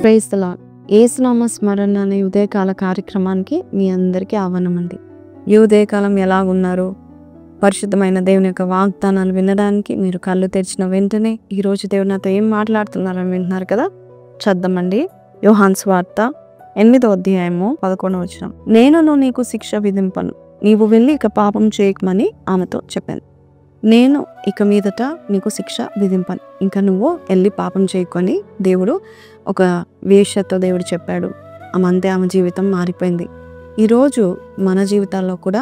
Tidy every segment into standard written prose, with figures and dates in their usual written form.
Praise the lord. యేసునామ స్మరణ అనే ఉదయకాల కార్యక్రమానికి మీ అందరికీ ఆహ్వానమండి. ఈ ఉదయకాలం ఎలాగున్నారు? పరిశుద్ధమైన దేవుని యొక్క వాగ్దానాలు వినడానికి మీరు కళ్ళు తెరిచిన వెంటనే ఈరోజు దేవుడు నాతో ఏం మాట్లాడుతున్నారని వింటున్నారు కదా. చద్దామండి. యోహాను సువార్త 8వ అధ్యాయము 11వ వచనం. నేనును నీకు శిక్ష విధింపను, నీవు వెళ్ళి ఇక పాపం చేయకమని ఆమెతో చెప్పాను. నేను ఇక మీదట నీకు శిక్ష విధింపను, ఇంకా నువ్వు వెళ్ళి పాపం చేయకొని దేవుడు ఒక వేశ్యతో దేవుడు చెప్పాడు. ఆమె జీవితం మారిపోయింది. ఈరోజు మన జీవితాల్లో కూడా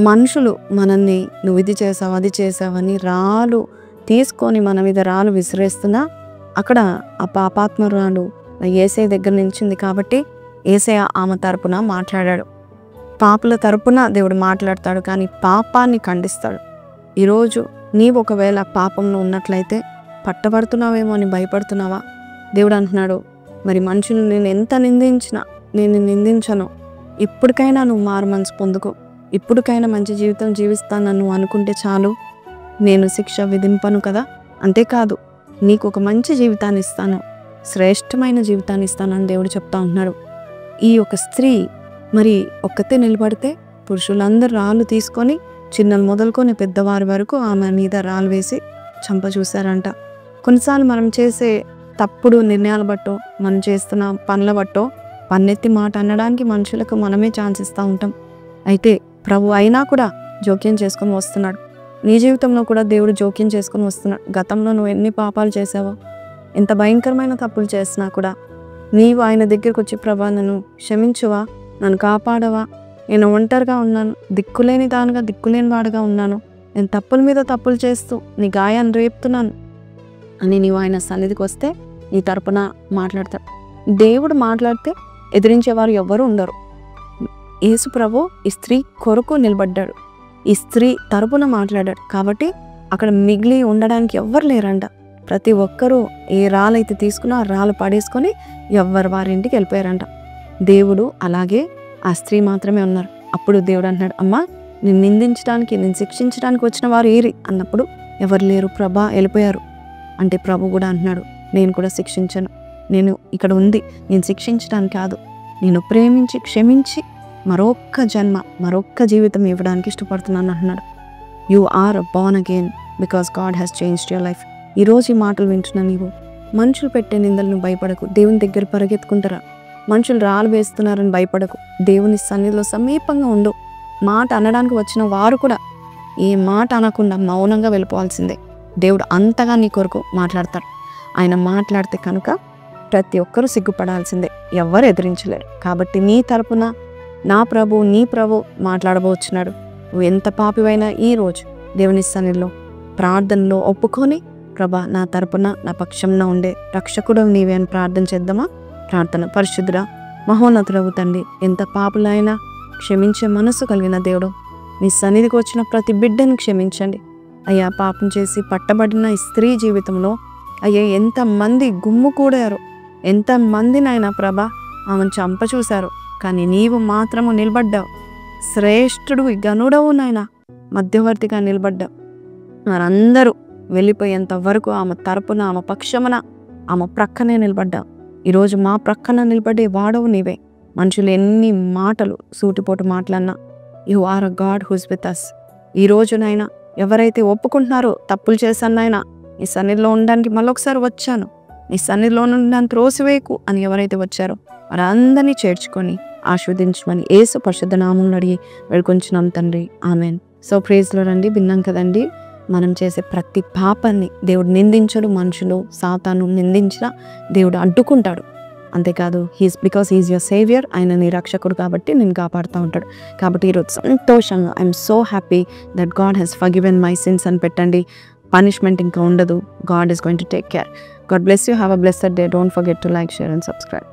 మనుషులు మనల్ని నువ్వు ఇది చేసావు అది చేసావని రాళ్ళు తీసుకొని మన మీద రాళ్ళు విసిరేస్తున్నా అక్కడ ఆ పాపాత్మరాలు యేసయ్య దగ్గర నిలిచింది కాబట్టి యేసయ్య ఆమె తరపున మాట్లాడాడు. పాపుల తరపున దేవుడు మాట్లాడతాడు, కానీ పాపాన్ని ఖండిస్తాడు. ఈరోజు నీవు ఒకవేళ పాపంలో ఉన్నట్లయితే పట్టబడుతున్నావేమో అని భయపడుతున్నావా? దేవుడు అంటున్నాడు, మరి మనుషులు నేను ఎంత నిందించినా నేను నిందించను, ఇప్పటికైనా నువ్వు మారు మనసు పొందుకో, ఇప్పటికైనా మంచి జీవితం జీవిస్తాను నువ్వు అనుకుంటే చాలు, నేను శిక్ష విధింపను కదా. అంతేకాదు నీకు ఒక మంచి జీవితాన్ని ఇస్తాను, శ్రేష్టమైన జీవితాన్ని ఇస్తానని దేవుడు చెప్తా ఉంటున్నాడు. ఈ ఒక స్త్రీ మరి ఒక్కతే నిలబడితే పురుషులందరూ రాళ్ళు తీసుకొని చిన్నలు మొదలుకొని పెద్దవారి వరకు ఆమె మీద రాళ్ళు వేసి చంప చూశారంట. కొన్నిసార్లు మనం చేసే తప్పుడు నిర్ణయాలు బట్టో మనం చేస్తున్న పనుల బట్టో పన్నెత్తి మాట అనడానికి మనుషులకు మనమే ఛాన్స్ ఇస్తూ ఉంటాం. అయితే ప్రభు అయినా కూడా జోక్యం చేసుకొని వస్తున్నాడు. నీ జీవితంలో కూడా దేవుడు జోక్యం చేసుకొని వస్తున్నాడు. గతంలో నువ్వు ఎన్ని పాపాలు చేసావో, ఎంత భయంకరమైన తప్పులు చేసినా కూడా నీవు ఆయన దగ్గరికి వచ్చి ప్రభా నన్ను క్షమించువా, నన్ను కాపాడవా, నేను ఒంటరిగా ఉన్నాను, దిక్కులేని దానిగా దిక్కులేని వాడుగా ఉన్నాను, నేను తప్పుల మీద తప్పులు చేస్తూ నీ గాయాన్ని రేపుతున్నాను అని నీవు ఆయన సన్నిధికి వస్తే నీ తరపున మాట్లాడతాడు. దేవుడు మాట్లాడితే ఎదిరించేవారు ఎవ్వరూ ఉండరు. యేసు ప్రభు ఈ స్త్రీ కొరకు నిలబడ్డాడు, ఈ స్త్రీ తరపున మాట్లాడాడు కాబట్టి అక్కడ మిగిలి ఉండడానికి ఎవ్వరు లేరంట. ప్రతి ఒక్కరూ ఏ రాళ్ళైతే తీసుకున్నా ఆ రాళ్ళు పడేసుకొని ఎవ్వరు వారింటికి వెళ్ళిపోయారంట. దేవుడు అలాగే ఆ స్త్రీ మాత్రమే ఉన్నారు. అప్పుడు దేవుడు అంటున్నాడు, అమ్మా నేను నిందించడానికి నేను శిక్షించడానికి వచ్చిన వారు ఏరి అన్నప్పుడు ఎవరు లేరు ప్రభా, వెళ్ళిపోయారు. అంటే ప్రభు కూడా అంటున్నాడు, నేను కూడా శిక్షించను, నేను ఇక్కడ ఉంది నేను శిక్షించడానికి కాదు, నేను ప్రేమించి క్షమించి మరొక్క జన్మ మరొక్క జీవితం ఇవ్వడానికి ఇష్టపడుతున్నాను అంటున్నాడు. You are born again because God has changed your life. ఈరోజు ఈ మాటలు వింటున్నా నీవు మనుషులు పెట్టే నిందలను భయపడకు, దేవుని దగ్గర పరిగెత్తుకుంటారా, మనుషులు రాళ్ళు వేస్తున్నారని భయపడకు, దేవుని సన్నిధిలో సమీపంగా ఉండు. మాట అనడానికి వచ్చిన వారు కూడా ఏ మాట అనకుండా మౌనంగా వెళ్ళిపోవాల్సిందే. దేవుడు అంతగా నీ కొరకు మాట్లాడతాడు. ఆయన మాట్లాడితే కనుక ప్రతి ఒక్కరూ సిగ్గుపడాల్సిందే, ఎవ్వరు ఎదిరించలేరు. కాబట్టి నీ తరపున నీ ప్రభు మాట్లాడబోచున్నాడు. నువ్వు ఎంత పాపివైనా ఈరోజు దేవుని సన్నిధిలో ప్రార్థనలో ఒప్పుకొని ప్రభా నా తరపున నా పక్షంన ఉండే రక్షకుడు నీవే అని ప్రార్థన చేద్దామా? ప్రార్థన. పరిశుద్ధుడా మహోన్నతుడవు తండ్రి, ఎంత పాపులైనా క్షమించే మనసు కలిగిన దేవుడు, నీ సన్నిధికి వచ్చిన ప్రతి బిడ్డను క్షమించండి అయ్యా. పాపం చేసి పట్టబడిన ఈ స్త్రీ జీవితంలో అయ్యా ఎంతమంది గుమ్ము కూడారు, ఎంతమందినైనా ప్రభా ఆమెను చంప చూశారు, కానీ నీవు మాత్రము నిలబడ్డావు. శ్రేష్ఠుడు గనుడవు నాయన, మధ్యవర్తిగా నిలబడ్డావు. వారందరూ వెళ్ళిపోయేంత వరకు ఆమె తరపున ఆమె పక్షమున ఆమె ప్రక్కనే నిలబడ్డావు. ఈరోజు మా ప్రక్కన నిలబడే వాడవు నీవే. మనుషులు ఎన్ని మాటలు సూటిపోటు మాటలన్నా you are a God who's with us. ఈరోజునైనా ఎవరైతే ఒప్పుకుంటున్నారో తప్పులు చేశానైనా నీ సన్నిధిలో ఉండడానికి మళ్ళొకసారి వచ్చాను, నీ సన్నిధిలో ఉండడానికి త్రోసివేయకు అని ఎవరైతే వచ్చారో వారందరినీ చేర్చుకొని ఆస్వాదించమని యేసు పరిశుద్ధ నామములో అడిగి వేడుకొంచున్నాం తండ్రి, ఆమెన్. సో ప్రైజ్లో రండి, విన్నాం కదండి. మనం చేసే ప్రతి పాపాన్ని దేవుడు నిందించడు. మనుషులు సాతాను నిందించినా దేవుడు అడ్డుకుంటాడు. అంతేకాదు బికాస్ హీఈస్ యువర్ సేవియర్, ఆయన నీ రక్షకుడు కాబట్టి నేను కాపాడుతూ ఉంటాడు. కాబట్టి ఈరోజు సంతోషంగా I'm so happy that God has forgiven my since అని పెట్టండి. పనిష్మెంట్ ఇంకా ఉండదు. God is going to take care. God bless you. Have a blessed day. Don't forget to like, share and subscribe.